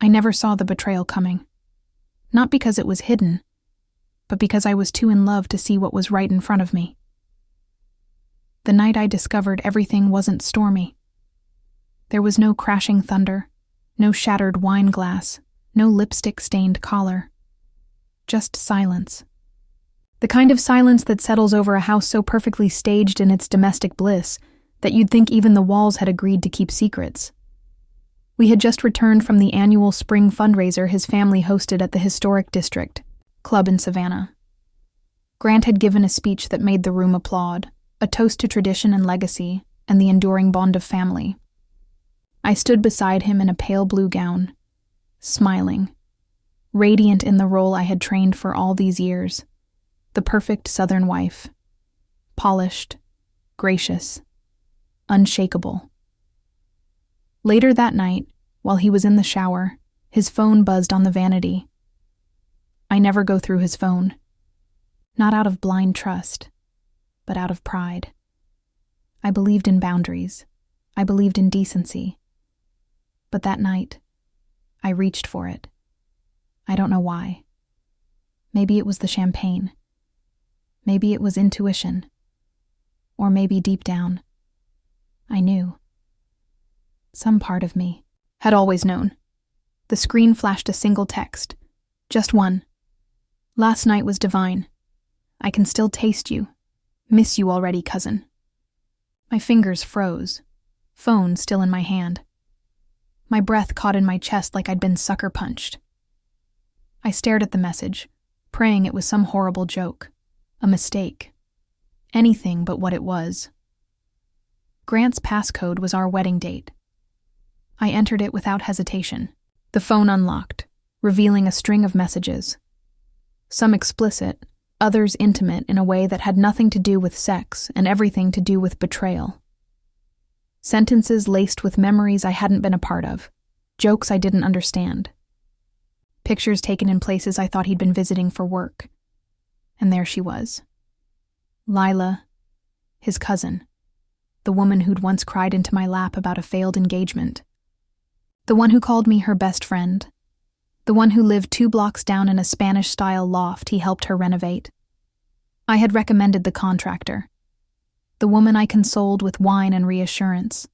I never saw the betrayal coming. Not because it was hidden, but because I was too in love to see what was right in front of me. The night I discovered everything wasn't stormy. There was no crashing thunder, no shattered wine glass, no lipstick-stained collar. Just silence. The kind of silence that settles over a house so perfectly staged in its domestic bliss that you'd think even the walls had agreed to keep secrets. We had just returned from the annual spring fundraiser his family hosted at the Historic District Club in Savannah. Grant had given a speech that made the room applaud, a toast to tradition and legacy, and the enduring bond of family. I stood beside him in a pale blue gown, smiling, radiant in the role I had trained for all these years, the perfect Southern wife, polished, gracious, unshakable. Later that night, while he was in the shower, his phone buzzed on the vanity. I never go through his phone. Not out of blind trust, but out of pride. I believed in boundaries. I believed in decency. But that night, I reached for it. I don't know why. Maybe it was the champagne. Maybe it was intuition. Or maybe deep down, I knew. Some part of me had always known. The screen flashed a single text. Just one. Last night was divine. I can still taste you. Miss you already, cousin. My fingers froze. Phone still in my hand. My breath caught in my chest like I'd been sucker punched. I stared at the message, praying it was some horrible joke. A mistake. Anything but what it was. Grant's passcode was our wedding date. I entered it without hesitation. The phone unlocked, revealing a string of messages. Some explicit, others intimate in a way that had nothing to do with sex and everything to do with betrayal. Sentences laced with memories I hadn't been a part of, jokes I didn't understand. Pictures taken in places I thought he'd been visiting for work. And there she was. Lila, his cousin, the woman who'd once cried into my lap about a failed engagement. The one who called me her best friend. The one who lived 2 blocks down in a Spanish-style loft he helped her renovate. I had recommended the contractor. The woman I consoled with wine and reassurance.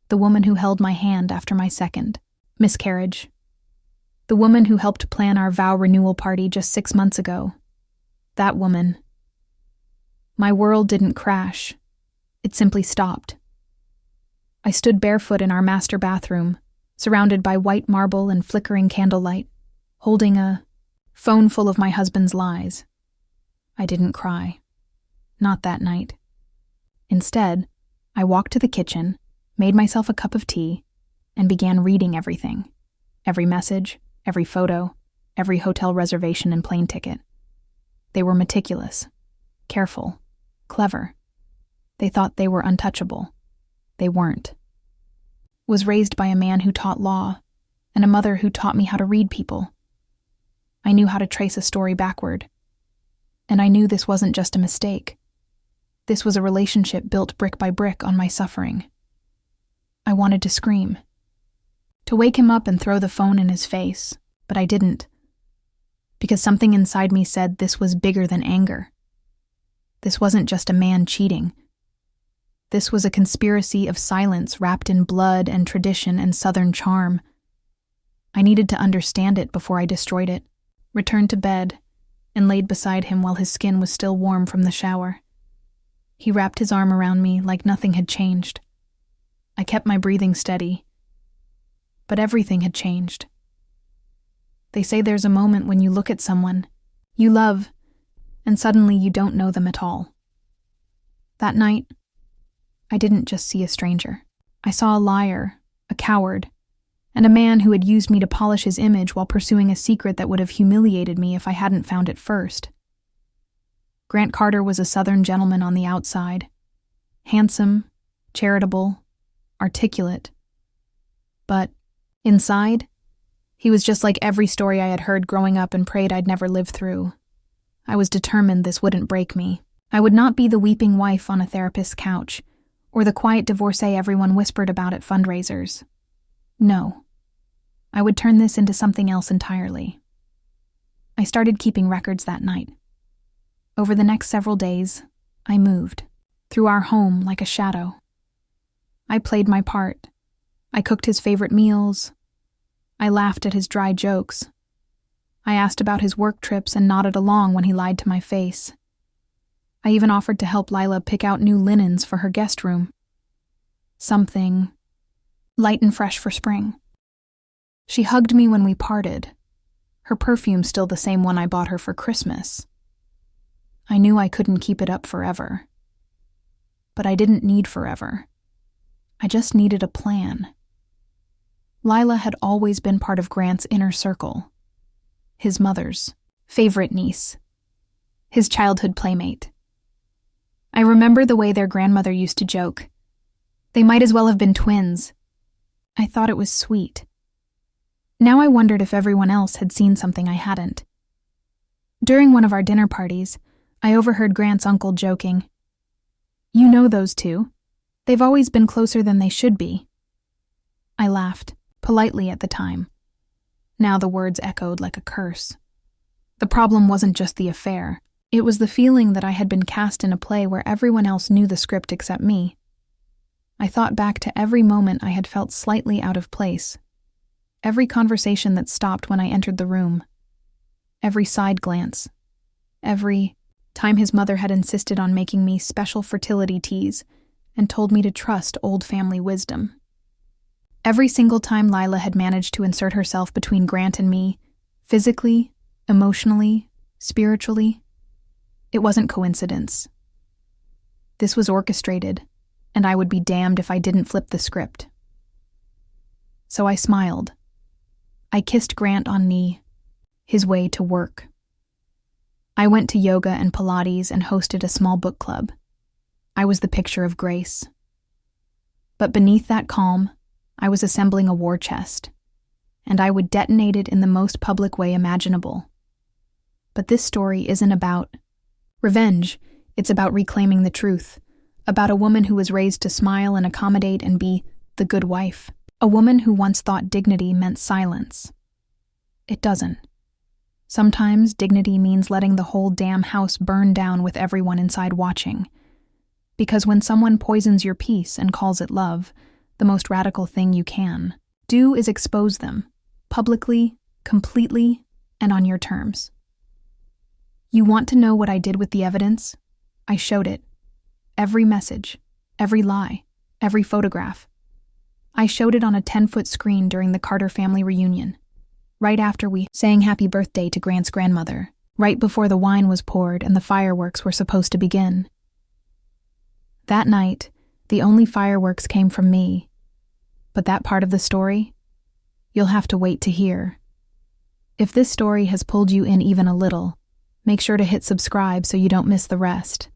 The woman who held my hand after my second miscarriage. The woman who helped plan our vow renewal party just 6 months ago. That woman. My world didn't crash. It simply stopped. I stood barefoot in our master bathroom, surrounded by white marble and flickering candlelight, holding a phone full of my husband's lies. I didn't cry. Not that night. Instead, I walked to the kitchen, made myself a cup of tea, and began reading everything. Every message, every photo, every hotel reservation and plane ticket. They were meticulous, careful, clever. They thought they were untouchable. They weren't. Was raised by a man who taught law, and a mother who taught me how to read people. I knew how to trace a story backward. And I knew this wasn't just a mistake. This was a relationship built brick by brick on my suffering. I wanted to scream. To wake him up and throw the phone in his face, but I didn't. Because something inside me said this was bigger than anger. This wasn't just a man cheating. This was a conspiracy of silence wrapped in blood and tradition and Southern charm. I needed to understand it before I destroyed it, returned to bed, and laid beside him while his skin was still warm from the shower. He wrapped his arm around me like nothing had changed. I kept my breathing steady. But everything had changed. They say there's a moment when you look at someone you love, and suddenly you don't know them at all. That night, I didn't just see a stranger. I saw a liar, a coward, and a man who had used me to polish his image while pursuing a secret that would have humiliated me if I hadn't found it first. Grant Carter was a Southern gentleman on the outside. Handsome, charitable, articulate. But inside, he was just like every story I had heard growing up and prayed I'd never live through. I was determined this wouldn't break me. I would not be the weeping wife on a therapist's couch, or the quiet divorcee everyone whispered about at fundraisers. No. I would turn this into something else entirely. I started keeping records that night. Over the next several days, I moved through our home like a shadow. I played my part. I cooked his favorite meals. I laughed at his dry jokes. I asked about his work trips and nodded along when he lied to my face. I even offered to help Lila pick out new linens for her guest room. Something light and fresh for spring. She hugged me when we parted, her perfume still the same one I bought her for Christmas. I knew I couldn't keep it up forever. But I didn't need forever. I just needed a plan. Lila had always been part of Grant's inner circle. His mother's favorite niece. His childhood playmate. I remember the way their grandmother used to joke. They might as well have been twins. I thought it was sweet. Now I wondered if everyone else had seen something I hadn't. During one of our dinner parties, I overheard Grant's uncle joking. "You know those two. They've always been closer than they should be." I laughed, politely at the time. Now the words echoed like a curse. The problem wasn't just the affair. It was the feeling that I had been cast in a play where everyone else knew the script except me. I thought back to every moment I had felt slightly out of place. Every conversation that stopped when I entered the room. Every side glance. Every time his mother had insisted on making me special fertility teas and told me to trust old family wisdom. Every single time Lila had managed to insert herself between Grant and me, physically, emotionally, spiritually, it wasn't coincidence. This was orchestrated, and I would be damned if I didn't flip the script. So I smiled. I kissed Grant on knee, his way to work. I went to yoga and Pilates and hosted a small book club. I was the picture of grace. But beneath that calm, I was assembling a war chest, and I would detonate it in the most public way imaginable. But this story isn't about revenge. It's about reclaiming the truth, about a woman who was raised to smile and accommodate and be the good wife, a woman who once thought dignity meant silence. It doesn't. Sometimes dignity means letting the whole damn house burn down with everyone inside watching. Because when someone poisons your peace and calls it love, the most radical thing you can do is expose them, publicly, completely, and on your terms. You want to know what I did with the evidence? I showed it. Every message, every lie, every photograph. I showed it on a 10-foot screen during the Carter family reunion, right after we sang happy birthday to Grant's grandmother, right before the wine was poured and the fireworks were supposed to begin. That night, the only fireworks came from me. But that part of the story, you'll have to wait to hear. If this story has pulled you in even a little, make sure to hit subscribe so you don't miss the rest.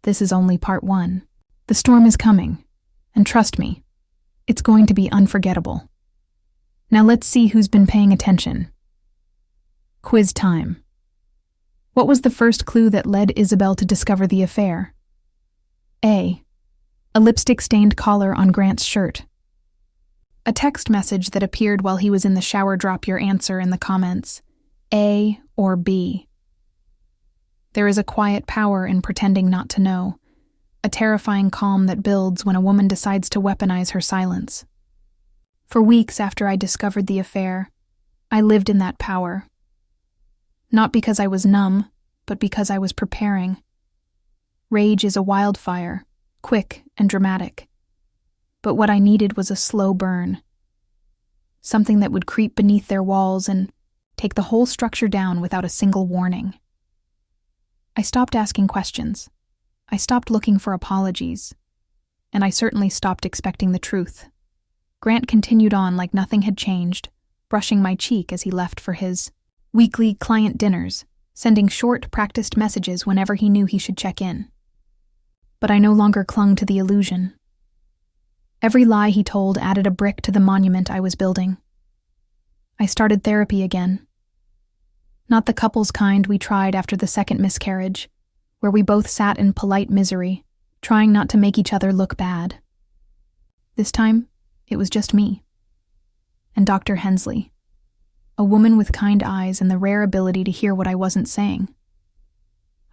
This is only part 1. The storm is coming, and trust me, it's going to be unforgettable. Now let's see who's been paying attention. Quiz time. What was the first clue that led Isabel to discover the affair? A lipstick-stained collar on Grant's shirt. A text message that appeared while he was in the shower. Drop your answer in the comments. A or B. There is a quiet power in pretending not to know, a terrifying calm that builds when a woman decides to weaponize her silence. For weeks after I discovered the affair, I lived in that power. Not because I was numb, but because I was preparing. Rage is a wildfire, quick and dramatic. But what I needed was a slow burn. Something that would creep beneath their walls and take the whole structure down without a single warning. I stopped asking questions. I stopped looking for apologies. And I certainly stopped expecting the truth. Grant continued on like nothing had changed, brushing my cheek as he left for his weekly client dinners, sending short, practiced messages whenever he knew he should check in. But I no longer clung to the illusion. Every lie he told added a brick to the monument I was building. I started therapy again. Not the couple's kind we tried after the second miscarriage, where we both sat in polite misery, trying not to make each other look bad. This time, it was just me. And Dr. Hensley. a woman with kind eyes and the rare ability to hear what I wasn't saying.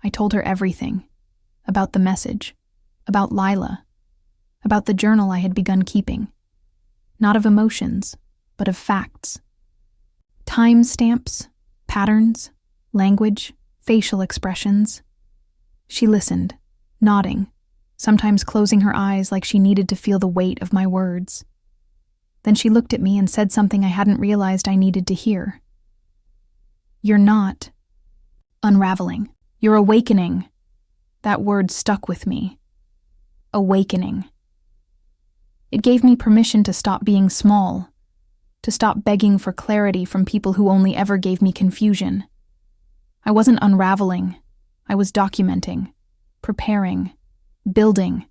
I told her everything, about the message, about Lila, about the journal I had begun keeping, not of emotions, but of facts. Time stamps, patterns, language, facial expressions. She listened, nodding, sometimes closing her eyes like she needed to feel the weight of my words. Then she looked at me and said something I hadn't realized I needed to hear. "You're not unraveling. You're awakening." That word stuck with me. Awakening. It gave me permission to stop being small, to stop begging for clarity from people who only ever gave me confusion. I wasn't unraveling. I was documenting, preparing, building.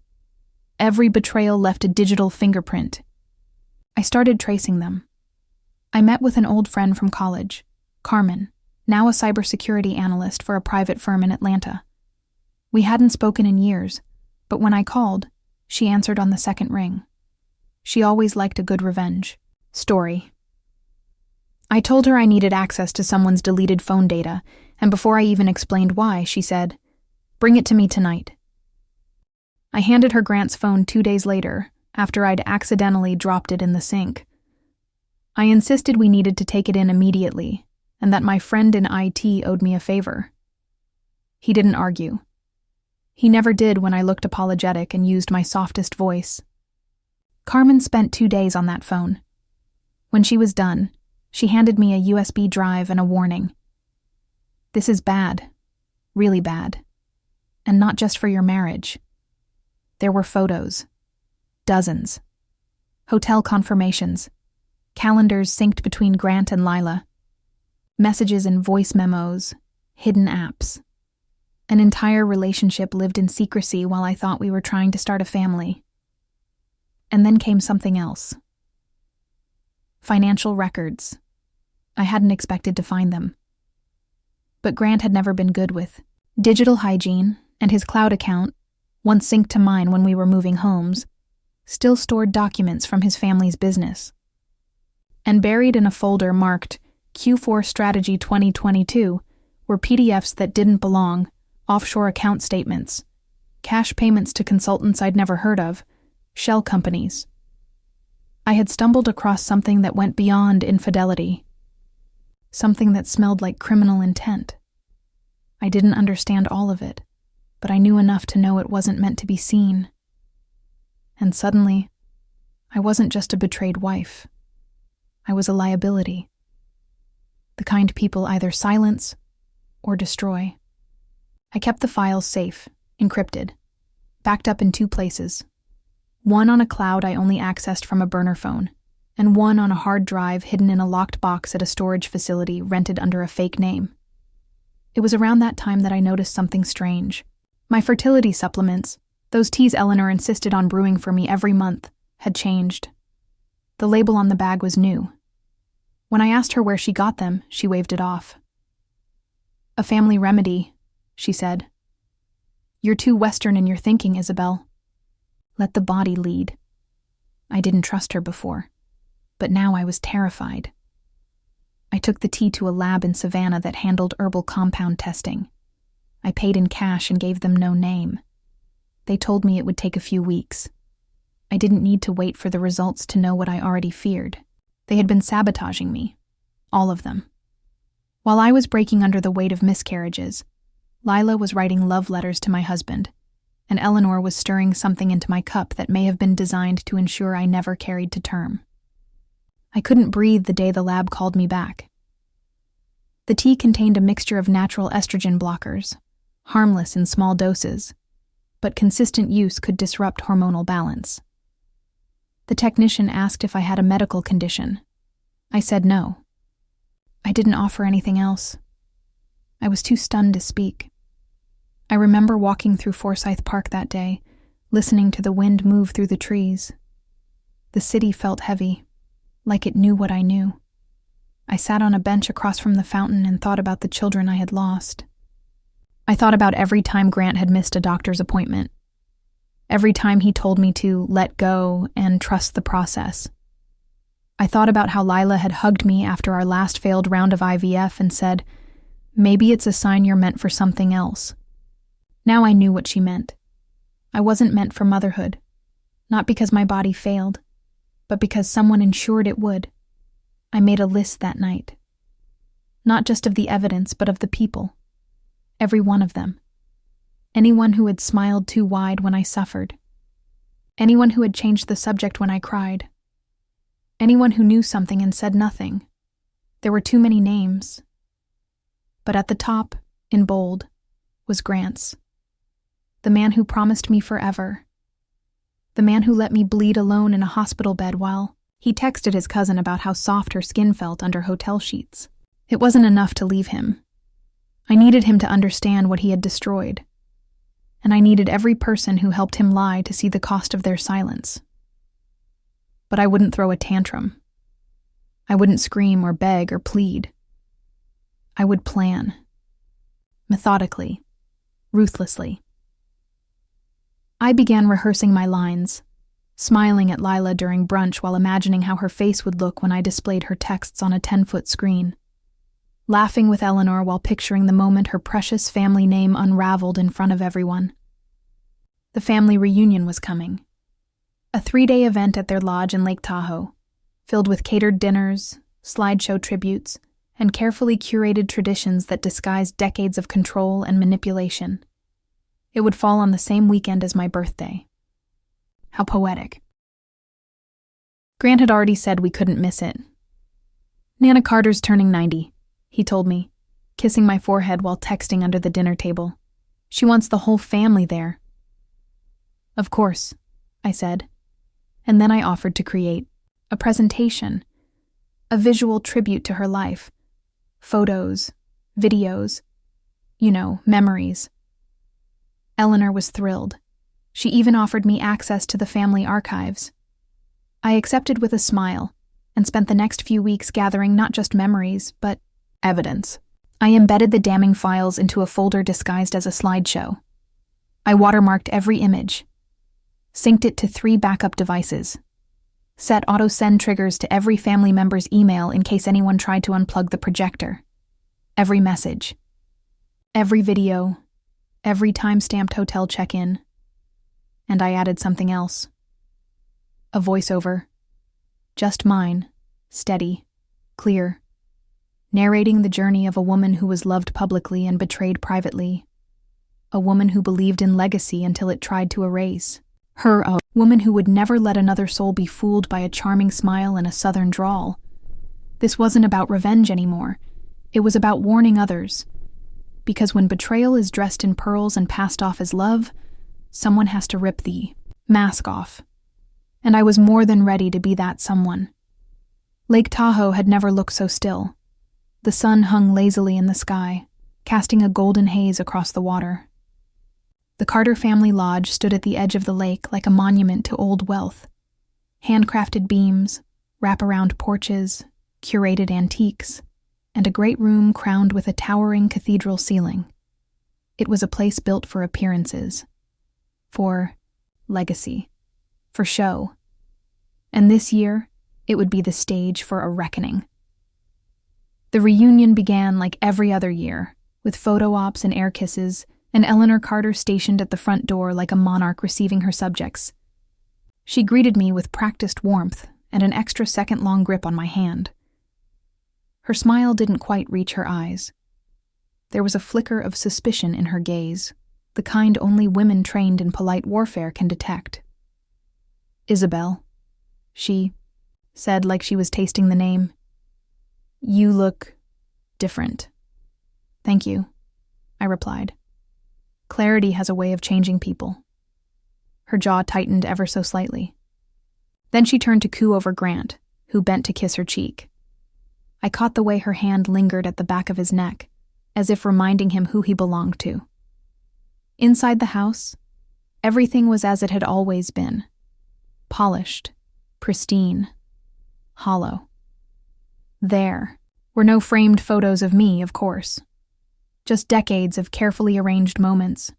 Every betrayal left a digital fingerprint. I started tracing them. I met with an old friend from college, Carmen, now a cybersecurity analyst for a private firm in Atlanta. We hadn't spoken in years, but when I called, she answered on the second ring. She always liked a good revenge story. I told her I needed access to someone's deleted phone data, and before I even explained why, she said, "Bring it to me tonight." I handed her Grant's phone 2 days later, after I'd accidentally dropped it in the sink. I insisted we needed to take it in immediately, and that my friend in IT owed me a favor. He didn't argue. He never did when I looked apologetic and used my softest voice. Carmen spent 2 days on that phone. When she was done, she handed me a USB drive and a warning. "This is bad, really bad, and not just for your marriage." There were photos. Dozens. Hotel confirmations. Calendars synced between Grant and Lila. Messages and voice memos. Hidden apps. An entire relationship lived in secrecy while I thought we were trying to start a family. And then came something else. Financial records. I hadn't expected to find them. But Grant had never been good with digital hygiene, and his cloud account, once synced to mine when we were moving homes, still stored documents from his family's business. And buried in a folder marked Q4 Strategy 2022 were PDFs that didn't belong, offshore account statements, cash payments to consultants I'd never heard of, shell companies. I had stumbled across something that went beyond infidelity, something that smelled like criminal intent. I didn't understand all of it, but I knew enough to know it wasn't meant to be seen. And suddenly, I wasn't just a betrayed wife. I was a liability. The kind people either silence or destroy. I kept the files safe, encrypted, backed up in 2 places. One on a cloud I only accessed from a burner phone, and one on a hard drive hidden in a locked box at a storage facility rented under a fake name. It was around that time that I noticed something strange. My fertility supplements, those teas Eleanor insisted on brewing for me every month, had changed. The label on the bag was new. When I asked her where she got them, she waved it off. "A family remedy," she said. "You're too Western in your thinking, Isabel. Let the body lead." I didn't trust her before, but now I was terrified. I took the tea to a lab in Savannah that handled herbal compound testing. I paid in cash and gave them no name. They told me it would take a few weeks. I didn't need to wait for the results to know what I already feared. They had been sabotaging me. All of them. While I was breaking under the weight of miscarriages, Lila was writing love letters to my husband, and Eleanor was stirring something into my cup that may have been designed to ensure I never carried to term. I couldn't breathe the day the lab called me back. The tea contained a mixture of natural estrogen blockers, harmless in small doses, but consistent use could disrupt hormonal balance. The technician asked if I had a medical condition. I said no. I didn't offer anything else. I was too stunned to speak. I remember walking through Forsyth Park that day, listening to the wind move through the trees. The city felt heavy, like it knew what I knew. I sat on a bench across from the fountain and thought about the children I had lost. I thought about every time Grant had missed a doctor's appointment. Every time he told me to let go and trust the process. I thought about how Lila had hugged me after our last failed round of IVF and said, "Maybe it's a sign you're meant for something else." Now I knew what she meant. I wasn't meant for motherhood, not because my body failed, but because someone ensured it would. I made a list that night. Not just of the evidence, but of the people. Every one of them. Anyone who had smiled too wide when I suffered. Anyone who had changed the subject when I cried. Anyone who knew something and said nothing. There were too many names. But at the top, in bold, was Grant's. The man who promised me forever. The man who let me bleed alone in a hospital bed while he texted his cousin about how soft her skin felt under hotel sheets. It wasn't enough to leave him. I needed him to understand what he had destroyed. And I needed every person who helped him lie to see the cost of their silence. But I wouldn't throw a tantrum. I wouldn't scream or beg or plead. I would plan. Methodically. Ruthlessly. I began rehearsing my lines, smiling at Lila during brunch while imagining how her face would look when I displayed her texts on a 10-foot screen. Laughing with Eleanor while picturing the moment her precious family name unraveled in front of everyone. The family reunion was coming. A 3-day event at their lodge in Lake Tahoe, filled with catered dinners, slideshow tributes, and carefully curated traditions that disguised decades of control and manipulation. It would fall on the same weekend as my birthday. How poetic. Grant had already said we couldn't miss it. "Nana Carter's turning 90, he told me, kissing my forehead while texting under the dinner table. "She wants the whole family there." "Of course," I said, and then I offered to create a presentation, a visual tribute to her life. Photos, videos, memories. Eleanor was thrilled. She even offered me access to the family archives. I accepted with a smile and spent the next few weeks gathering not just memories, but evidence. I embedded the damning files into a folder disguised as a slideshow. I watermarked every image, synced it to 3 backup devices, set auto-send triggers to every family member's email in case anyone tried to unplug the projector. Every message, every video, every time-stamped hotel check-in. And I added something else. A voiceover. Just mine, steady, clear, narrating the journey of a woman who was loved publicly and betrayed privately. A woman who believed in legacy until it tried to erase. Her, a woman who would never let another soul be fooled by a charming smile and a southern drawl. This wasn't about revenge anymore. It was about warning others. Because when betrayal is dressed in pearls and passed off as love, someone has to rip the mask off. And I was more than ready to be that someone. Lake Tahoe had never looked so still. The sun hung lazily in the sky, casting a golden haze across the water. The Carter family lodge stood at the edge of the lake like a monument to old wealth. Handcrafted beams, wraparound porches, curated antiques, and a great room crowned with a towering cathedral ceiling. It was a place built for appearances, for legacy, for show. And this year, it would be the stage for a reckoning. The reunion began like every other year, with photo ops and air kisses, and Eleanor Carter stationed at the front door like a monarch receiving her subjects. She greeted me with practiced warmth and an extra second-long grip on my hand. Her smile didn't quite reach her eyes. There was a flicker of suspicion in her gaze, the kind only women trained in polite warfare can detect. "Isabel," she said like she was tasting the name. "You look different." "Thank you," I replied. Clarity has a way of changing people. Her jaw tightened ever so slightly. Then she turned to coo over Grant, who bent to kiss her cheek. I caught the way her hand lingered at the back of his neck, as if reminding him who he belonged to. Inside the house, everything was as it had always been. Polished, pristine, hollow. There were no framed photos of me, of course. Just decades of carefully arranged moments.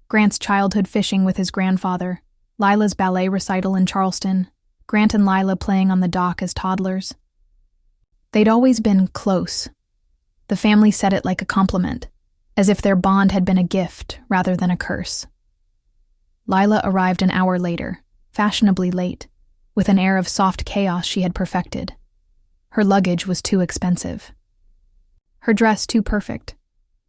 Grant's childhood fishing with his grandfather, Lila's ballet recital in Charleston, Grant and Lila playing on the dock as toddlers. They'd always been close. The family said it like a compliment, as if their bond had been a gift rather than a curse. Lila arrived an hour later, fashionably late, with an air of soft chaos she had perfected. Her luggage was too expensive. Her dress too perfect.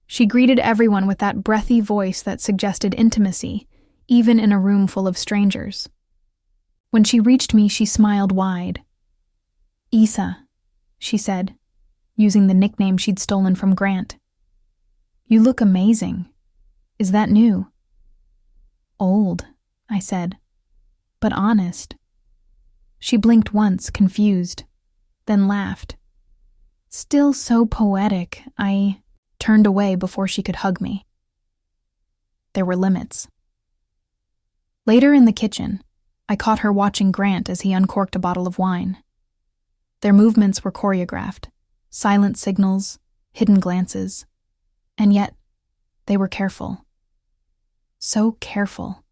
She greeted everyone with that breathy voice that suggested intimacy, even in a room full of strangers. When she reached me, she smiled wide. "Isa," she said, using the nickname she'd stolen from Grant. "You look amazing. Is that new?" "Old," I said, "but honest." She blinked once, confused, then laughed. "Still so poetic." I turned away before she could hug me. There were limits. Later in the kitchen, I caught her watching Grant as he uncorked a bottle of wine. Their movements were choreographed, silent signals, hidden glances, and yet they were careful. So careful.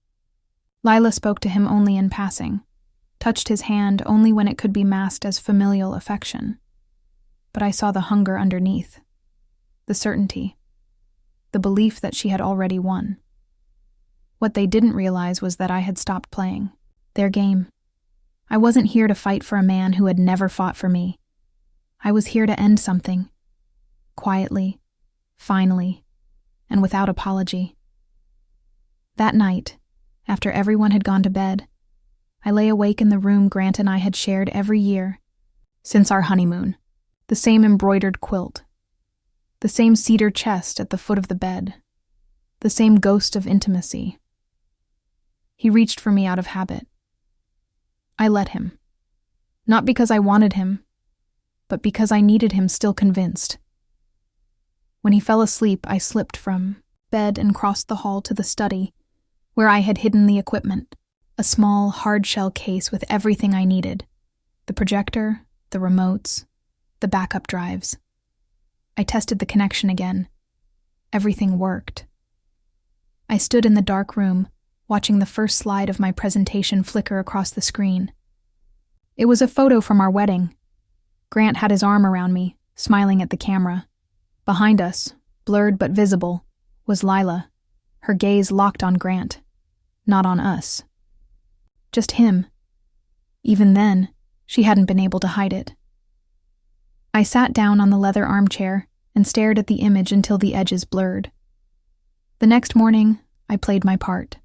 Lila spoke to him only in passing, touched his hand only when it could be masked as familial affection. But I saw the hunger underneath, the certainty, the belief that she had already won. What they didn't realize was that I had stopped playing their game. I wasn't here to fight for a man who had never fought for me. I was here to end something, quietly, finally, and without apology. That night, after everyone had gone to bed, I lay awake in the room Grant and I had shared every year since our honeymoon. The same embroidered quilt, the same cedar chest at the foot of the bed, the same ghost of intimacy. He reached for me out of habit. I let him, not because I wanted him, but because I needed him still convinced. When he fell asleep, I slipped from bed and crossed the hall to the study, where I had hidden the equipment, a small, hard-shell case with everything I needed, the projector, the remotes, the backup drives. I tested the connection again. Everything worked. I stood in the dark room, watching the first slide of my presentation flicker across the screen. It was a photo from our wedding. Grant had his arm around me, smiling at the camera. Behind us, blurred but visible, was Lila, her gaze locked on Grant, not on us. Just him. Even then, she hadn't been able to hide it. I sat down on the leather armchair and stared at the image until the edges blurred. The next morning, I played my part.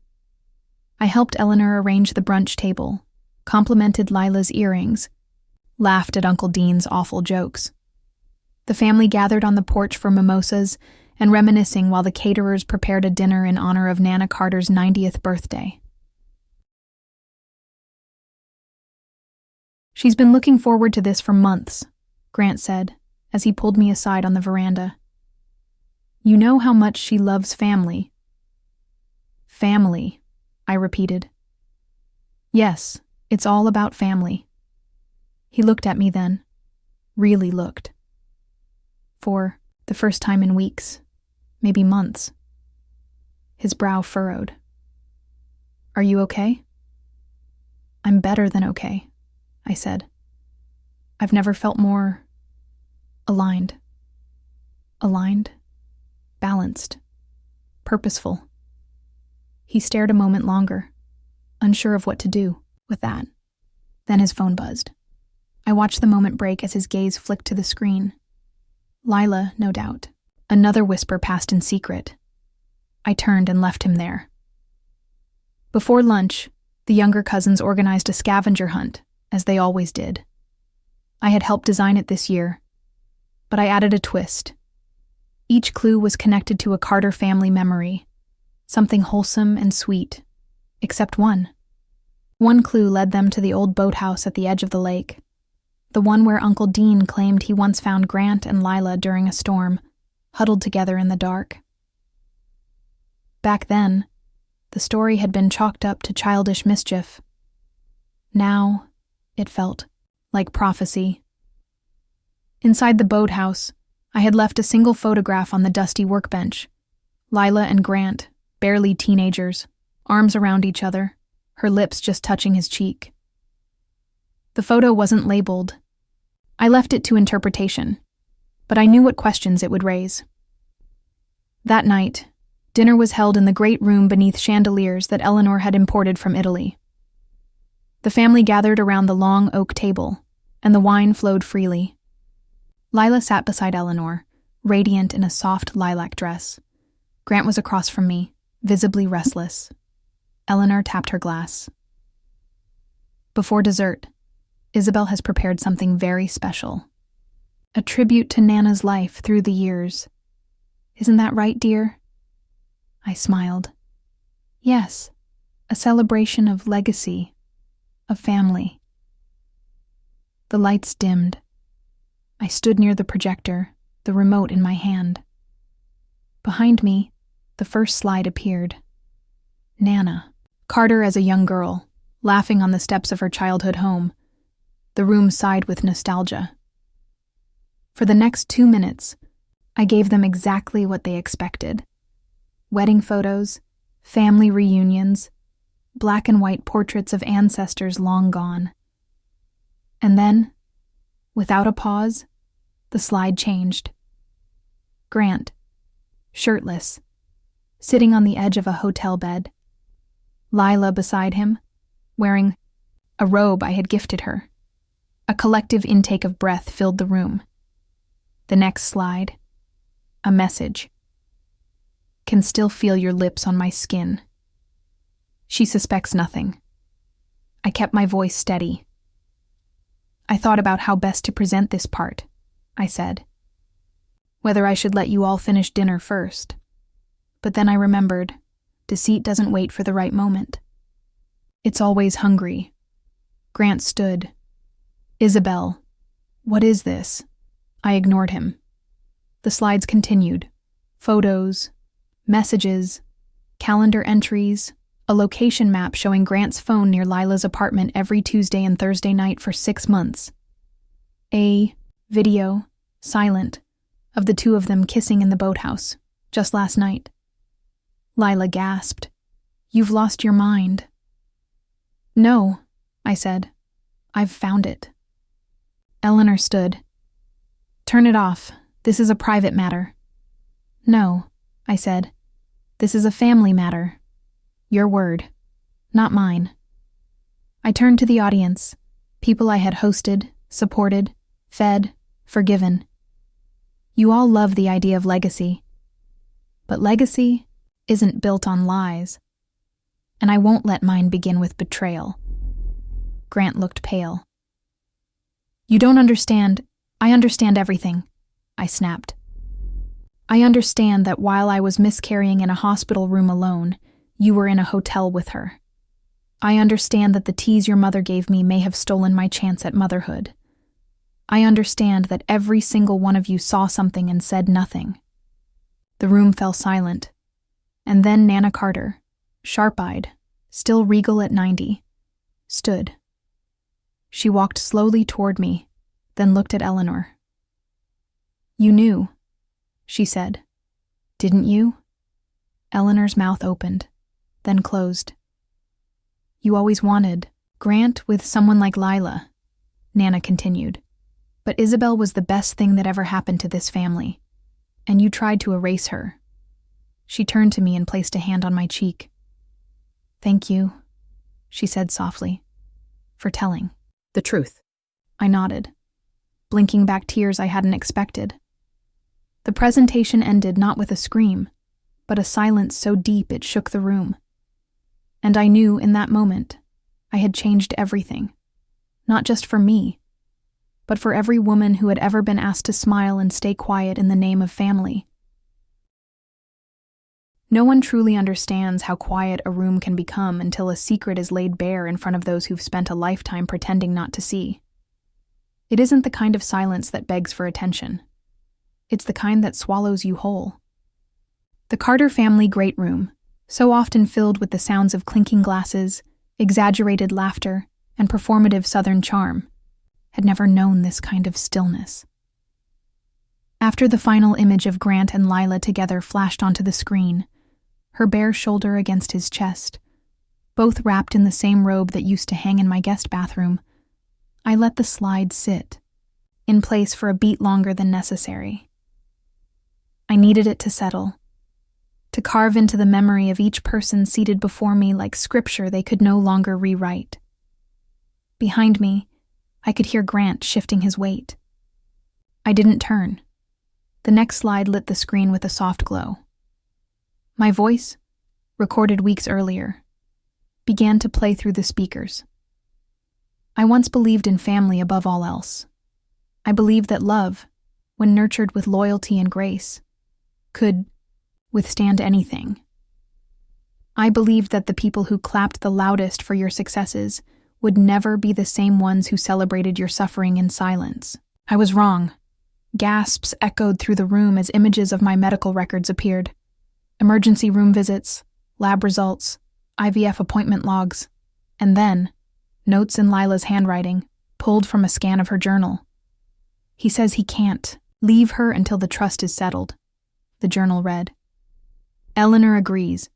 I helped Eleanor arrange the brunch table, complimented Lila's earrings, laughed at Uncle Dean's awful jokes. The family gathered on the porch for mimosas and reminiscing while the caterers prepared a dinner in honor of Nana Carter's 90th birthday. "She's been looking forward to this for months," Grant said, as he pulled me aside on the veranda. "You know how much she loves family." "Family," I repeated. "Yes, it's all about family." He looked at me then, really looked. For the first time in weeks, maybe months. His brow furrowed. "Are you okay?" "I'm better than okay," I said. "I've never felt more aligned. Aligned, balanced, purposeful." He stared a moment longer, unsure of what to do with that. Then his phone buzzed. I watched the moment break as his gaze flicked to the screen. Lila, no doubt. Another whisper passed in secret. I turned and left him there. Before lunch, the younger cousins organized a scavenger hunt, as they always did. I had helped design it this year, but I added a twist. Each clue was connected to a Carter family memory, something wholesome and sweet, except one. One clue led them to the old boathouse at the edge of the lake, the one where Uncle Dean claimed he once found Grant and Lila during a storm, huddled together in the dark. Back then, the story had been chalked up to childish mischief. Now, it felt like prophecy. Inside the boathouse, I had left a single photograph on the dusty workbench. Lila and Grant, barely teenagers, arms around each other, her lips just touching his cheek. The photo wasn't labeled. I left it to interpretation, but I knew what questions it would raise. That night, dinner was held in the great room beneath chandeliers that Eleanor had imported from Italy. The family gathered around the long oak table, and the wine flowed freely. Lila sat beside Eleanor, radiant in a soft lilac dress. Grant was across from me, visibly restless. Eleanor tapped her glass. Before dessert, Isabel has prepared something very special. A tribute to Nana's life through the years. Isn't that right, dear? I smiled. Yes, a celebration of legacy, of family. The lights dimmed. I stood near the projector, the remote in my hand. Behind me, the first slide appeared. Nana, Carter as a young girl, laughing on the steps of her childhood home. The room sighed with nostalgia. For the next 2 minutes, I gave them exactly what they expected. Wedding photos, family reunions, black and white portraits of ancestors long gone. And then, without a pause, the slide changed. Grant, shirtless, sitting on the edge of a hotel bed. Lila beside him, wearing a robe I had gifted her. A collective intake of breath filled the room. The next slide, a message. Can still feel your lips on my skin. She suspects nothing. I kept my voice steady. I thought about how best to present this part, I said. Whether I should let you all finish dinner first. But then I remembered, deceit doesn't wait for the right moment. It's always hungry. Grant stood. Isabel, what is this? I ignored him. The slides continued. Photos, messages, calendar entries, a location map showing Grant's phone near Lila's apartment every Tuesday and Thursday night for 6 months. A video, silent, of the two of them kissing in the boathouse, just last night. Lila gasped. You've lost your mind. No, I said. I've found it. Eleanor stood. Turn it off. This is a private matter. No, I said. This is a family matter. Your word, not mine. I turned to the audience, people I had hosted, supported, fed, forgiven. You all love the idea of legacy. But legacy isn't built on lies. And I won't let mine begin with betrayal. Grant looked pale. You don't understand. I understand everything, I snapped. I understand that while I was miscarrying in a hospital room alone, you were in a hotel with her. I understand that the tease your mother gave me may have stolen my chance at motherhood. I understand that every single one of you saw something and said nothing. The room fell silent. And then Nana Carter, sharp-eyed, still regal at 90, stood. She walked slowly toward me, then looked at Eleanor. You knew, she said. Didn't you? Eleanor's mouth opened, then closed. You always wanted Grant with someone like Lila, Nana continued. But Isabel was the best thing that ever happened to this family, and you tried to erase her. She turned to me and placed a hand on my cheek. Thank you, she said softly, for telling the truth. I nodded, blinking back tears I hadn't expected. The presentation ended not with a scream, but a silence so deep it shook the room. And I knew in that moment I had changed everything, not just for me, but for every woman who had ever been asked to smile and stay quiet in the name of family. No one truly understands how quiet a room can become until a secret is laid bare in front of those who've spent a lifetime pretending not to see. It isn't the kind of silence that begs for attention. It's the kind that swallows you whole. The Carter family great room, so often filled with the sounds of clinking glasses, exaggerated laughter, and performative Southern charm, had never known this kind of stillness. After the final image of Grant and Lila together flashed onto the screen, her bare shoulder against his chest, both wrapped in the same robe that used to hang in my guest bathroom, I let the slide sit, in place for a beat longer than necessary. I needed it to settle, to carve into the memory of each person seated before me like scripture they could no longer rewrite. Behind me, I could hear Grant shifting his weight. I didn't turn. The next slide lit the screen with a soft glow. My voice, recorded weeks earlier, began to play through the speakers. I once believed in family above all else. I believed that love, when nurtured with loyalty and grace, could withstand anything. I believed that the people who clapped the loudest for your successes would never be the same ones who celebrated your suffering in silence. I was wrong. Gasps echoed through the room as images of my medical records appeared. Emergency room visits, lab results, IVF appointment logs, and then notes in Lila's handwriting, pulled from a scan of her journal. He says he can't leave her until the trust is settled, the journal read. Eleanor agrees.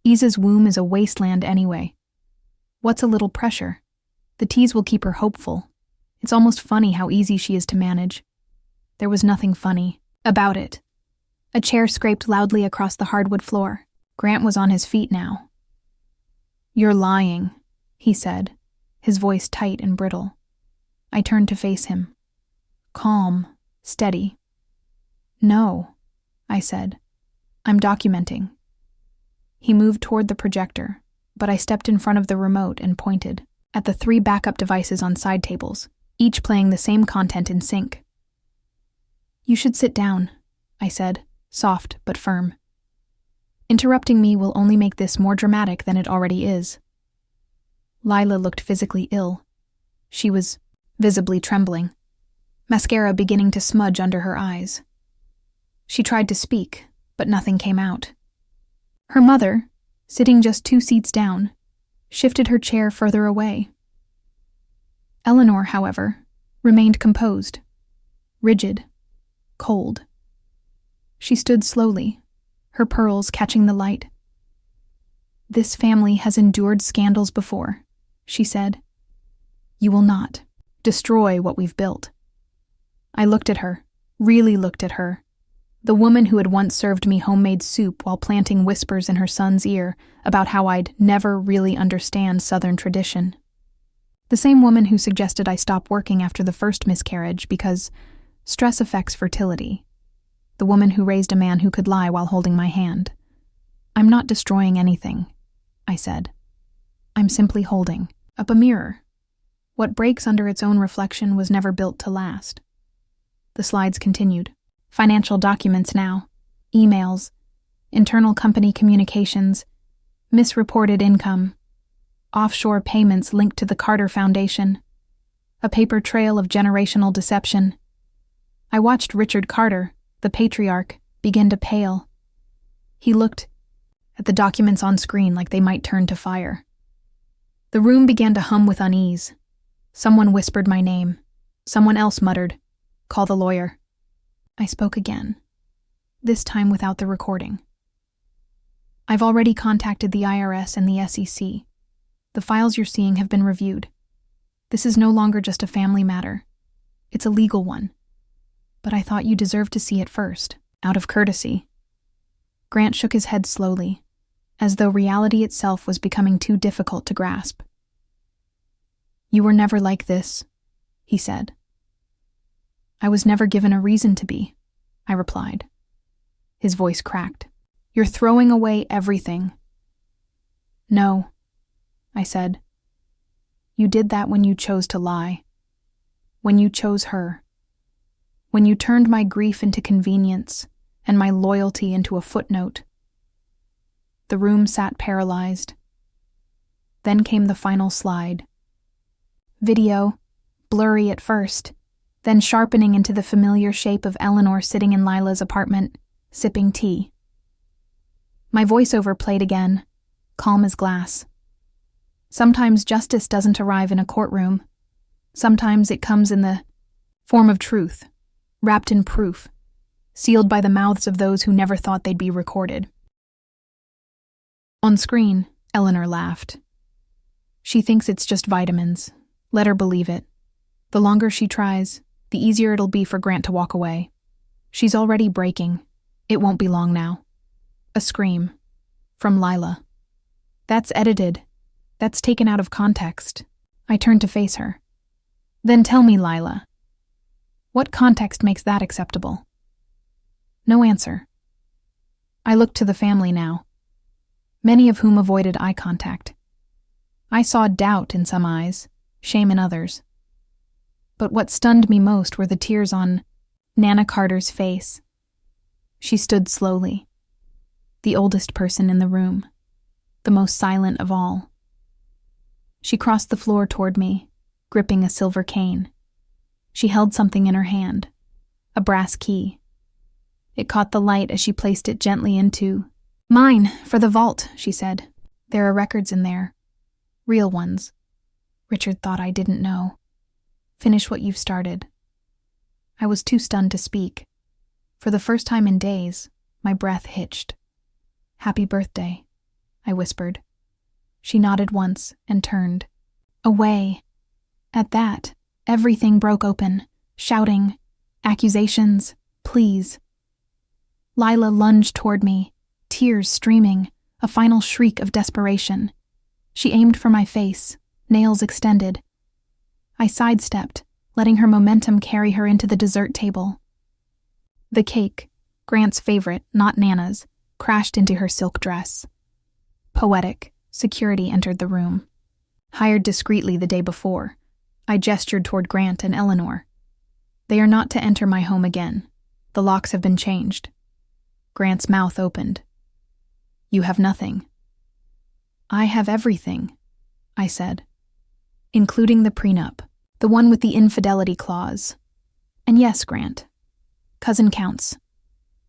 Isa's womb is a wasteland anyway. What's a little pressure? The tease will keep her hopeful. It's almost funny how easy she is to manage. There was nothing funny about it. A chair scraped loudly across the hardwood floor. Grant was on his feet now. "You're lying," he said, his voice tight and brittle. I turned to face him. Calm, steady. "No," I said. "I'm documenting." He moved toward the projector, but I stepped in front of the remote and pointed at the 3 backup devices on side tables, each playing the same content in sync. "You should sit down," I said, soft but firm. "Interrupting me will only make this more dramatic than it already is." Lila looked physically ill. She was visibly trembling, mascara beginning to smudge under her eyes. She tried to speak, but nothing came out. Her mother, sitting just 2 seats down, shifted her chair further away. Eleanor, however, remained composed, rigid, cold. She stood slowly, her pearls catching the light. "This family has endured scandals before," she said. "You will not destroy what we've built." I looked at her, really looked at her, the woman who had once served me homemade soup while planting whispers in her son's ear about how I'd never really understand Southern tradition. The same woman who suggested I stop working after the first miscarriage because stress affects fertility. The woman who raised a man who could lie while holding my hand. "I'm not destroying anything," I said. "I'm simply holding up a mirror. What breaks under its own reflection was never built to last." The slides continued. Financial documents now, emails, internal company communications, misreported income, offshore payments linked to the Carter Foundation, a paper trail of generational deception. I watched Richard Carter, the patriarch, begin to pale. He looked at the documents on screen like they might turn to fire. The room began to hum with unease. Someone whispered my name. Someone else muttered, "Call the lawyer." I spoke again, this time without the recording. "I've already contacted the IRS and the SEC. The files you're seeing have been reviewed. This is no longer just a family matter. It's a legal one. But I thought you deserved to see it first, out of courtesy." Grant shook his head slowly, as though reality itself was becoming too difficult to grasp. "You were never like this," he said. "I was never given a reason to be," I replied. His voice cracked. "You're throwing away everything." "No," I said. "You did that when you chose to lie. When you chose her. When you turned my grief into convenience and my loyalty into a footnote." The room sat paralyzed. Then came the final slide. Video, blurry at first, then sharpening into the familiar shape of Eleanor sitting in Lila's apartment, sipping tea. My voiceover played again, calm as glass. Sometimes justice doesn't arrive in a courtroom. Sometimes it comes in the form of truth, wrapped in proof, sealed by the mouths of those who never thought they'd be recorded. On screen, Eleanor laughed. "She thinks it's just vitamins. Let her believe it. The longer she tries, the easier it'll be for Grant to walk away. She's already breaking. It won't be long now. A scream. From Lila. That's edited. That's taken out of context. I turned to face her. Then tell me, Lila. What context makes that acceptable? No answer. I looked to the family now, many of whom avoided eye contact. I saw doubt in some eyes, shame in others. But what stunned me most were the tears on Nana Carter's face. She stood slowly, the oldest person in the room, the most silent of all. She crossed the floor toward me, gripping a silver cane. She held something in her hand, a brass key. It caught the light as she placed it gently into Mine, for the vault, she said. There are records in there. Real ones. Richard thought I didn't know. Finish what you've started. I was too stunned to speak. For the first time in days, my breath hitched. Happy birthday, I whispered. She nodded once and turned. Away. At that, everything broke open, shouting, accusations, pleas. Lila lunged toward me, tears streaming, a final shriek of desperation. She aimed for my face, nails extended. I sidestepped, letting her momentum carry her into the dessert table. The cake, Grant's favorite, not Nana's, crashed into her silk dress. Poetic, security entered the room. Hired discreetly the day before, I gestured toward Grant and Eleanor. They are not to enter my home again. The locks have been changed. Grant's mouth opened. You have nothing. I have everything, I said. Including the prenup, the one with the infidelity clause. And yes, Grant. Cousin counts.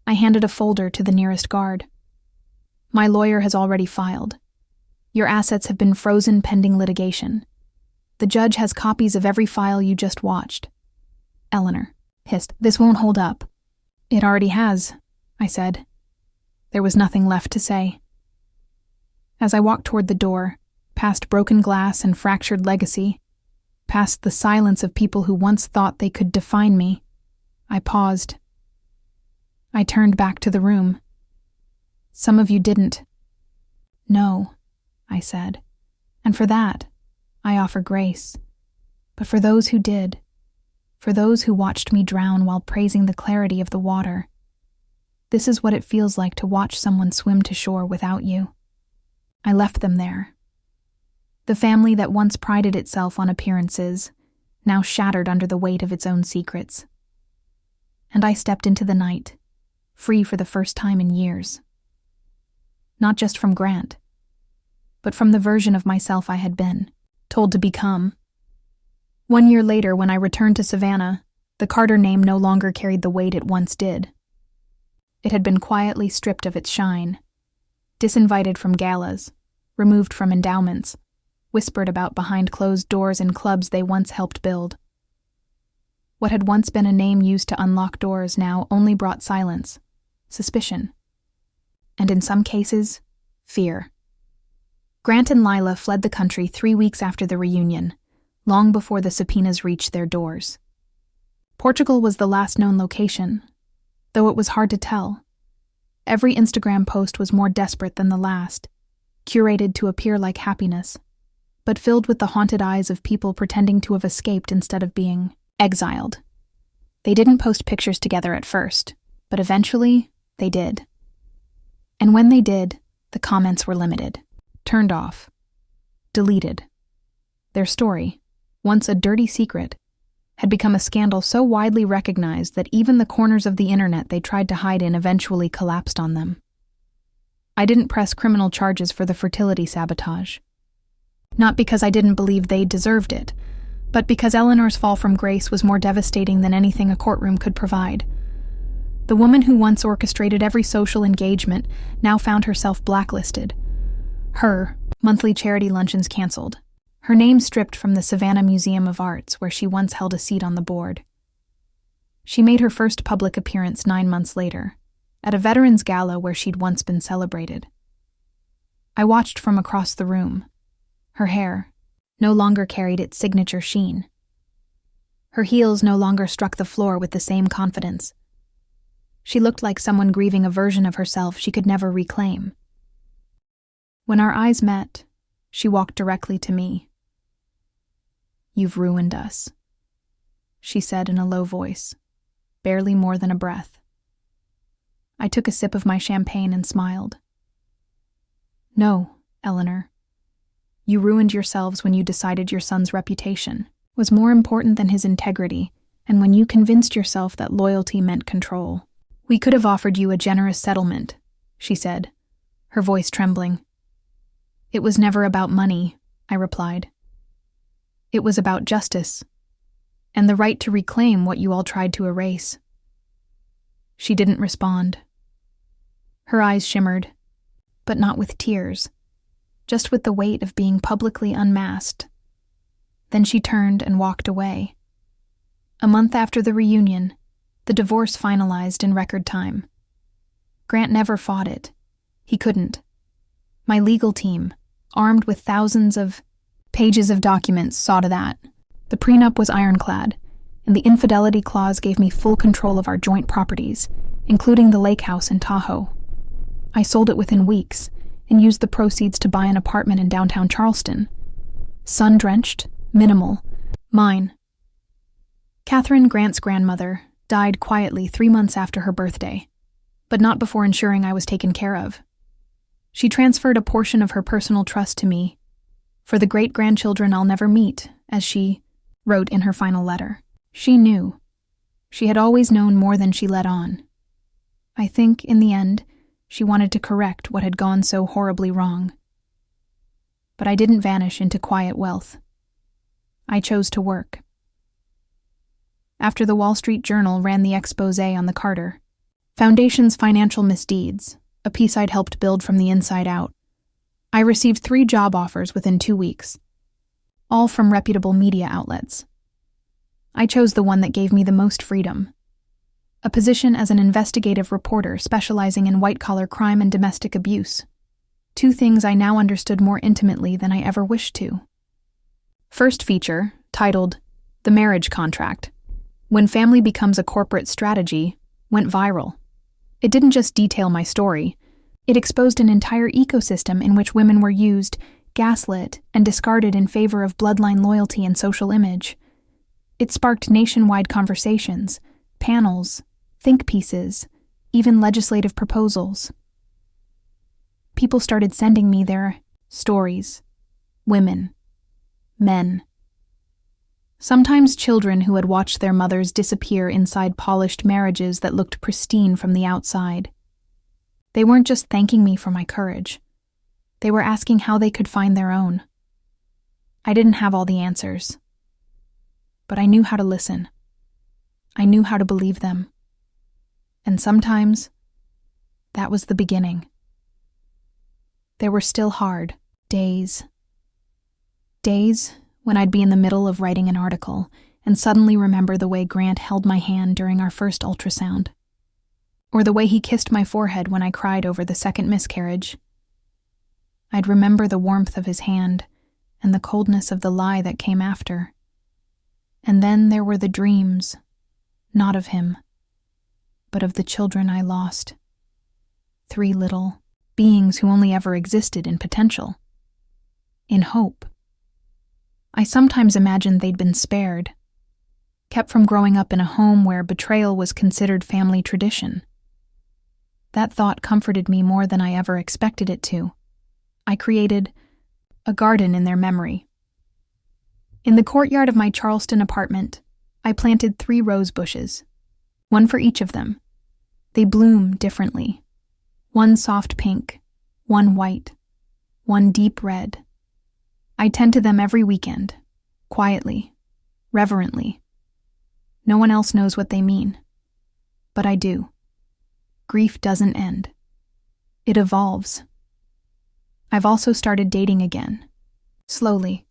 I handed a folder to the nearest guard. My lawyer has already filed. Your assets have been frozen pending litigation. The judge has copies of every file you just watched. Eleanor hissed, This won't hold up. It already has, I said. There was nothing left to say. As I walked toward the door, past broken glass and fractured legacy, past the silence of people who once thought they could define me, I paused. I turned back to the room. Some of you didn't. No, I said, and for that, I offer grace. But for those who did, for those who watched me drown while praising the clarity of the water, this is what it feels like to watch someone swim to shore without you. I left them there. The family that once prided itself on appearances, now shattered under the weight of its own secrets. And I stepped into the night, free for the first time in years. Not just from Grant, but from the version of myself I had been, told to become. 1 year later, when I returned to Savannah, the Carter name no longer carried the weight it once did. It had been quietly stripped of its shine, disinvited from galas, removed from endowments, whispered about behind closed doors in clubs they once helped build. What had once been a name used to unlock doors now only brought silence, suspicion, and in some cases, fear. Grant and Lila fled the country 3 weeks after the reunion, long before the subpoenas reached their doors. Portugal was the last known location, though it was hard to tell. Every Instagram post was more desperate than the last, curated to appear like happiness, but filled with the haunted eyes of people pretending to have escaped instead of being exiled. They didn't post pictures together at first, but eventually, they did. And when they did, the comments were limited, turned off, deleted. Their story, once a dirty secret, had become a scandal so widely recognized that even the corners of the internet they tried to hide in eventually collapsed on them. I didn't press criminal charges for the fertility sabotage. Not because I didn't believe they deserved it, but because Eleanor's fall from grace was more devastating than anything a courtroom could provide. The woman who once orchestrated every social engagement now found herself blacklisted. Her monthly charity luncheons canceled. Her name stripped from the Savannah Museum of Arts, where she once held a seat on the board. She made her first public appearance 9 months later, at a veterans gala where she'd once been celebrated. I watched from across the room. Her hair no longer carried its signature sheen. Her heels no longer struck the floor with the same confidence. She looked like someone grieving a version of herself she could never reclaim. When our eyes met, she walked directly to me. "You've ruined us," she said in a low voice, barely more than a breath. I took a sip of my champagne and smiled. "No, Eleanor. You ruined yourselves when you decided your son's reputation was more important than his integrity, and when you convinced yourself that loyalty meant control. We could have offered you a generous settlement," she said, her voice trembling. "It was never about money," I replied. "It was about justice, and the right to reclaim what you all tried to erase." She didn't respond. Her eyes shimmered, but not with tears, just with the weight of being publicly unmasked. Then she turned and walked away. A month after the reunion, the divorce finalized in record time. Grant never fought it. He couldn't. My legal team, armed with thousands of pages of documents, saw to that. The prenup was ironclad, and the infidelity clause gave me full control of our joint properties, including the lake house in Tahoe. I sold it within weeks and used the proceeds to buy an apartment in downtown Charleston. Sun-drenched, minimal, mine. Catherine, Grant's grandmother, died quietly 3 months after her birthday, but not before ensuring I was taken care of. She transferred a portion of her personal trust to me for the great-grandchildren I'll never meet, as she wrote in her final letter. She knew. She had always known more than she let on. I think, in the end, she wanted to correct what had gone so horribly wrong. But I didn't vanish into quiet wealth. I chose to work. After the Wall Street Journal ran the exposé on the Carter Foundation's financial misdeeds, a piece I'd helped build from the inside out, I received 3 job offers within 2 weeks, all from reputable media outlets. I chose the one that gave me the most freedom, a position as an investigative reporter specializing in white-collar crime and domestic abuse, 2 things I now understood more intimately than I ever wished to. First feature, titled The Marriage Contract, When Family Becomes a Corporate Strategy, went viral. It didn't just detail my story. It exposed an entire ecosystem in which women were used, gaslit, and discarded in favor of bloodline loyalty and social image. It sparked nationwide conversations, panels, think pieces, even legislative proposals. People started sending me their stories. Women. Men. Sometimes children who had watched their mothers disappear inside polished marriages that looked pristine from the outside. They weren't just thanking me for my courage. They were asking how they could find their own. I didn't have all the answers, but I knew how to listen. I knew how to believe them. And sometimes, that was the beginning. There were still hard days. Days when I'd be in the middle of writing an article and suddenly remember the way Grant held my hand during our first ultrasound, or the way he kissed my forehead when I cried over the second miscarriage. I'd remember the warmth of his hand and the coldness of the lie that came after. And then there were the dreams, not of him, but of the children I lost. 3 little beings who only ever existed in potential, in hope. I sometimes imagined they'd been spared, kept from growing up in a home where betrayal was considered family tradition. That thought comforted me more than I ever expected it to. I created a garden in their memory. In the courtyard of my Charleston apartment, I planted 3 rose bushes, one for each of them. They bloom differently. One soft pink, one white, one deep red. I tend to them every weekend, quietly, reverently. No one else knows what they mean, but I do. Grief doesn't end. It evolves. I've also started dating again, slowly,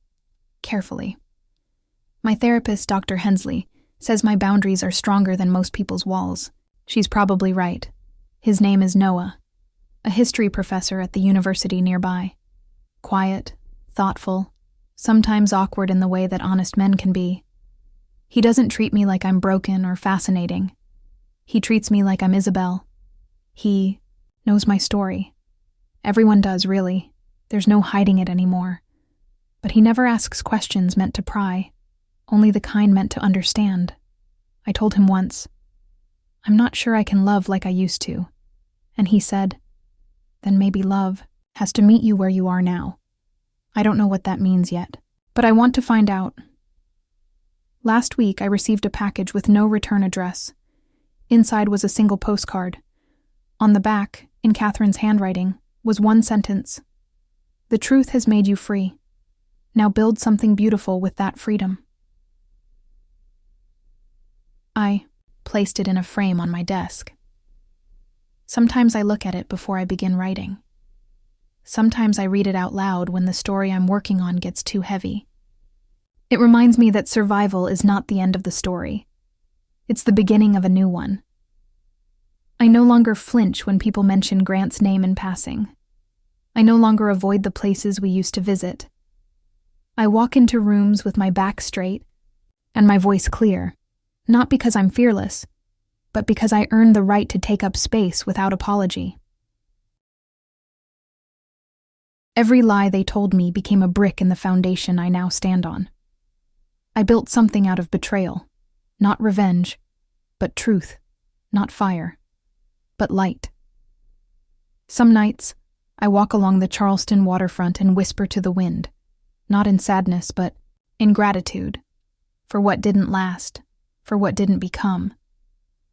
carefully. My therapist, Dr. Hensley, says my boundaries are stronger than most people's walls. She's probably right. His name is Noah, a history professor at the university nearby. Quiet, thoughtful, sometimes awkward in the way that honest men can be. He doesn't treat me like I'm broken or fascinating. He treats me like I'm Isabel. He knows my story. Everyone does, really. There's no hiding it anymore. But he never asks questions meant to pry, only the kind meant to understand. I told him once, I'm not sure I can love like I used to. And he said, then maybe love has to meet you where you are now. I don't know what that means yet, but I want to find out. Last week, I received a package with no return address. Inside was a single postcard. On the back, in Catherine's handwriting, was one sentence. The truth has made you free. Now build something beautiful with that freedom. I placed it in a frame on my desk. Sometimes I look at it before I begin writing. Sometimes I read it out loud when the story I'm working on gets too heavy. It reminds me that survival is not the end of the story. It's the beginning of a new one. I no longer flinch when people mention Grant's name in passing. I no longer avoid the places we used to visit. I walk into rooms with my back straight and my voice clear, not because I'm fearless, but because I earned the right to take up space without apology. Every lie they told me became a brick in the foundation I now stand on. I built something out of betrayal, not revenge, but truth, not fire, but light. Some nights, I walk along the Charleston waterfront and whisper to the wind, not in sadness, but in gratitude, for what didn't last, for what didn't become,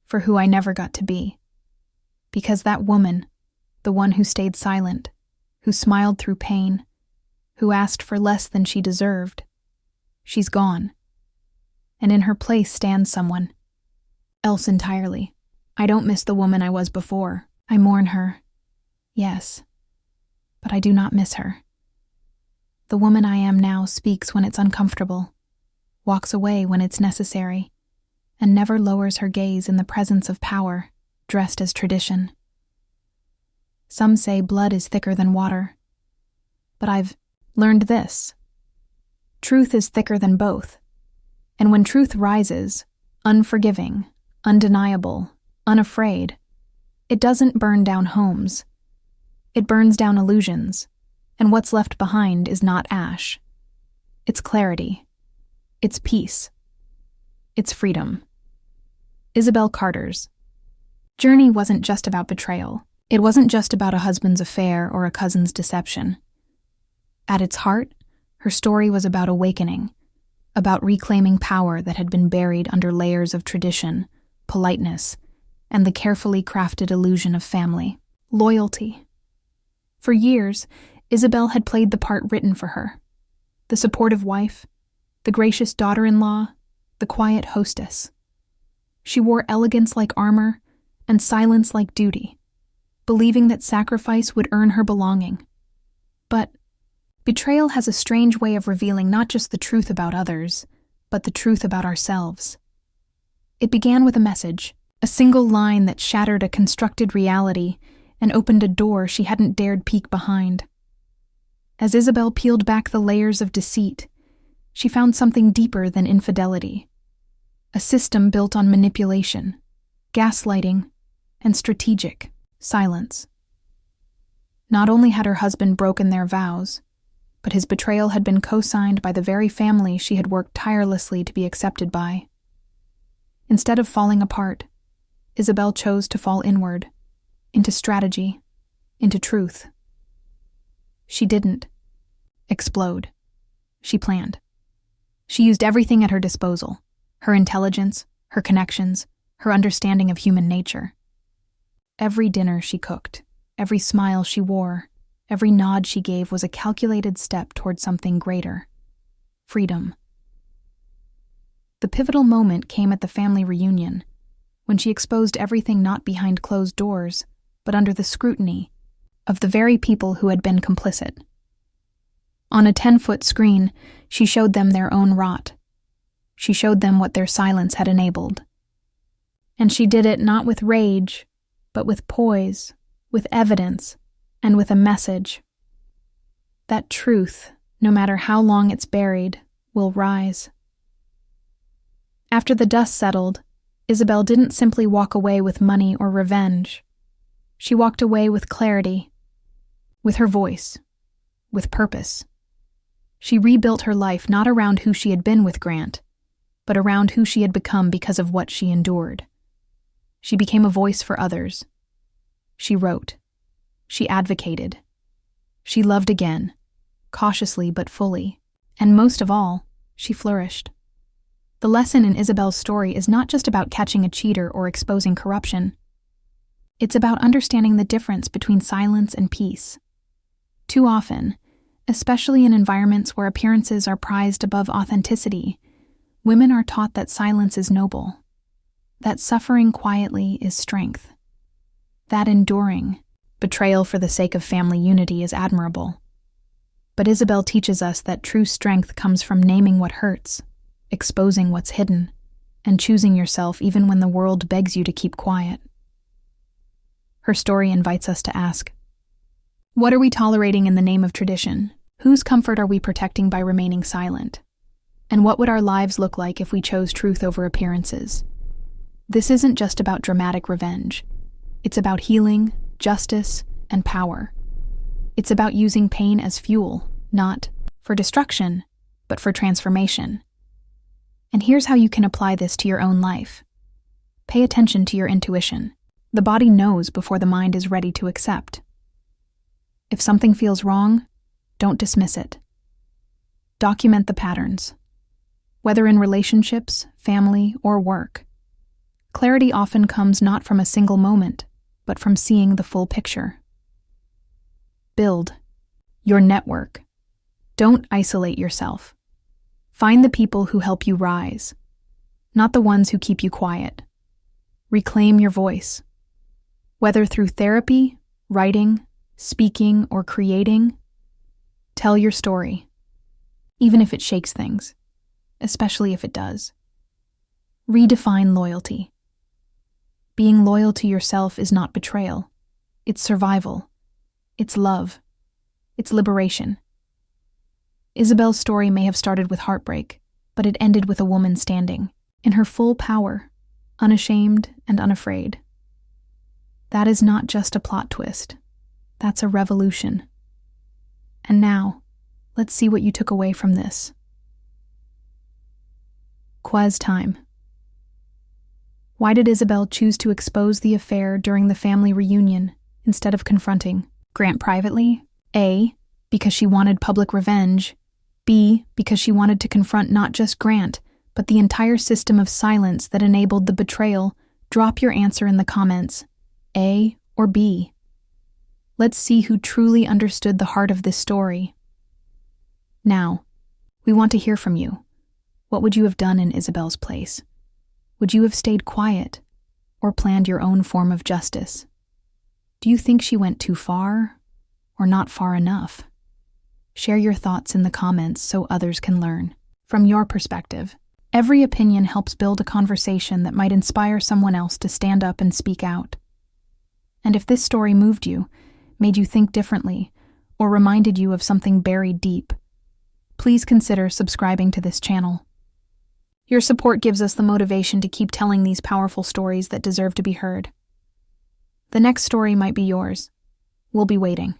for who I never got to be. Because that woman, the one who stayed silent, who smiled through pain, who asked for less than she deserved, she's gone. And in her place stands someone else entirely. I don't miss the woman I was before. I mourn her, yes, but I do not miss her. The woman I am now speaks when it's uncomfortable, walks away when it's necessary, and never lowers her gaze in the presence of power, dressed as tradition. Some say blood is thicker than water, but I've learned this. Truth is thicker than both, and when truth rises, unforgiving, undeniable, unafraid, it doesn't burn down homes. It burns down illusions, and what's left behind is not ash. It's clarity. It's peace. It's freedom. Isabel Carter's journey wasn't just about betrayal. It wasn't just about a husband's affair or a cousin's deception. At its heart, her story was about awakening, about reclaiming power that had been buried under layers of tradition, politeness, and the carefully crafted illusion of family, loyalty. For years, Isabel had played the part written for her, the supportive wife, the gracious daughter-in-law, the quiet hostess. She wore elegance like armor and silence like duty, believing that sacrifice would earn her belonging. But betrayal has a strange way of revealing not just the truth about others, but the truth about ourselves. It began with a message, a single line that shattered a constructed reality and opened a door she hadn't dared peek behind. As Isabel peeled back the layers of deceit, she found something deeper than infidelity. A system built on manipulation, gaslighting, and strategic silence. Not only had her husband broken their vows, but his betrayal had been co-signed by the very family she had worked tirelessly to be accepted by. Instead of falling apart, Isabel chose to fall inward, into strategy, into truth. She didn't explode. She planned. She used everything at her disposal, her intelligence, her connections, her understanding of human nature. Every dinner she cooked, every smile she wore, every nod she gave was a calculated step toward something greater: freedom. The pivotal moment came at the family reunion, when she exposed everything not behind closed doors, but under the scrutiny of the very people who had been complicit. On a 10-foot screen, she showed them their own rot. She showed them what their silence had enabled. And she did it not with rage, but with poise, with evidence, and with a message. That truth, no matter how long it's buried, will rise. After the dust settled, Isabel didn't simply walk away with money or revenge. She walked away with clarity, with her voice, with purpose. She rebuilt her life not around who she had been with Grant, but around who she had become because of what she endured. She became a voice for others. She wrote. She advocated. She loved again, cautiously but fully. And most of all, she flourished. The lesson in Isabel's story is not just about catching a cheater or exposing corruption. It's about understanding the difference between silence and peace. Too often, especially in environments where appearances are prized above authenticity, women are taught that silence is noble, that suffering quietly is strength, that enduring betrayal for the sake of family unity is admirable. But Isabel teaches us that true strength comes from naming what hurts, exposing what's hidden, and choosing yourself even when the world begs you to keep quiet. Her story invites us to ask, what are we tolerating in the name of tradition? Whose comfort are we protecting by remaining silent? And what would our lives look like if we chose truth over appearances? This isn't just about dramatic revenge. It's about healing, justice, and power. It's about using pain as fuel, not for destruction, but for transformation. And here's how you can apply this to your own life. Pay attention to your intuition. The body knows before the mind is ready to accept. If something feels wrong, don't dismiss it. Document the patterns. Whether in relationships, family, or work. Clarity often comes not from a single moment, but from seeing the full picture. Build your network. Don't isolate yourself. Find the people who help you rise, not the ones who keep you quiet. Reclaim your voice. Whether through therapy, writing, speaking, or creating, tell your story, even if it shakes things, especially if it does. Redefine loyalty. Being loyal to yourself is not betrayal. It's survival. It's love. It's liberation. Isabel's story may have started with heartbreak, but it ended with a woman standing, in her full power, unashamed and unafraid. That is not just a plot twist. That's a revolution. And now, let's see what you took away from this. Quiz time. Why did Isabel choose to expose the affair during the family reunion instead of confronting Grant privately? A, because she wanted public revenge. B, because she wanted to confront not just Grant, but the entire system of silence that enabled the betrayal. Drop your answer in the comments. A or B. Let's see who truly understood the heart of this story. Now, we want to hear from you. What would you have done in Isabel's place? Would you have stayed quiet or planned your own form of justice? Do you think she went too far or not far enough? Share your thoughts in the comments so others can learn. From your perspective, every opinion helps build a conversation that might inspire someone else to stand up and speak out. And if this story moved you, made you think differently, or reminded you of something buried deep, please consider subscribing to this channel. Your support gives us the motivation to keep telling these powerful stories that deserve to be heard. The next story might be yours. We'll be waiting.